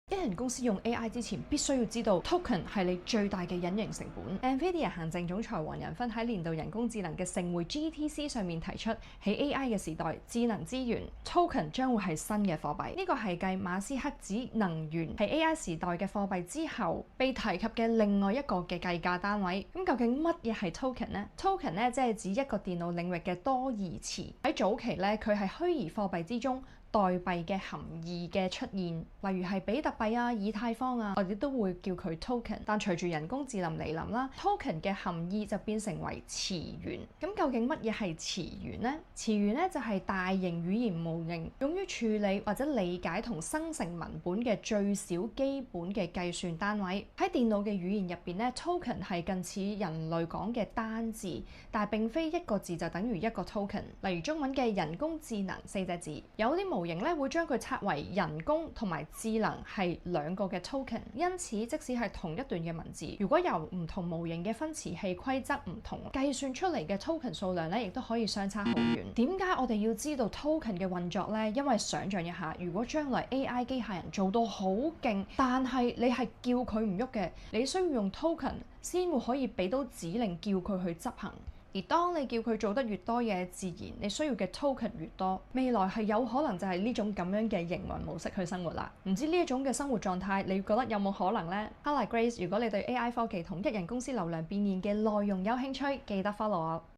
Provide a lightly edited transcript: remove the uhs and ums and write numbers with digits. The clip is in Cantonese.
一人公司用 AI 之前，必須要知道 token 係你最大嘅隱形成本。NVIDIA 行政總裁黃仁勳喺年度人工智能嘅盛會 GTC 上面提出，喺 AI 嘅時代，智能資源 token 將會係新嘅貨幣。呢個係繼馬斯克指能源係 AI 時代嘅貨幣之後，被提及嘅另外一個嘅計價單位。咁究竟乜嘢係 token 呢？ token 咧即係指一個電腦領域嘅多義詞。喺早期咧，佢係虛擬貨幣之中代幣嘅含義嘅出現，例如係比特幣啊、以太坊啊，我哋都會叫佢 token。但隨住人工智能嚟臨啦，token 嘅含義就變成為詞源。咁究竟乜嘢係詞源呢？詞源咧就係大型語言模型用於處理或者理解同生成文本嘅最少基本嘅計算單位。喺電腦嘅語言入邊咧，token 係近似人類講嘅單字，但係並非一個字就等於一個 token。例如中文嘅人工智能4隻字，有啲模型咧會將佢拆為人工同埋智能係兩個嘅 token， 因此即使係同一段嘅文字，如果由唔同模型嘅分詞器規則唔同，計算出嚟嘅 token 數量咧亦都可以相差好遠。點解我哋要知道 token 嘅運作呢？因為想像一下，如果將來 AI 機械人做到好勁，但係你係叫佢唔喐嘅，你需要用 token 先會可以俾到指令叫佢去執行。而當你叫佢做得越多嘢，自然你需要嘅 token 越多。未來係有可能就係呢種咁樣嘅營運模式去生活啦。唔知呢一種嘅生活狀態，你覺得有冇可能呢？ Hello Grace，如果你對 AI 科技同一人公司流量變現嘅內容有興趣，記得 follow 我。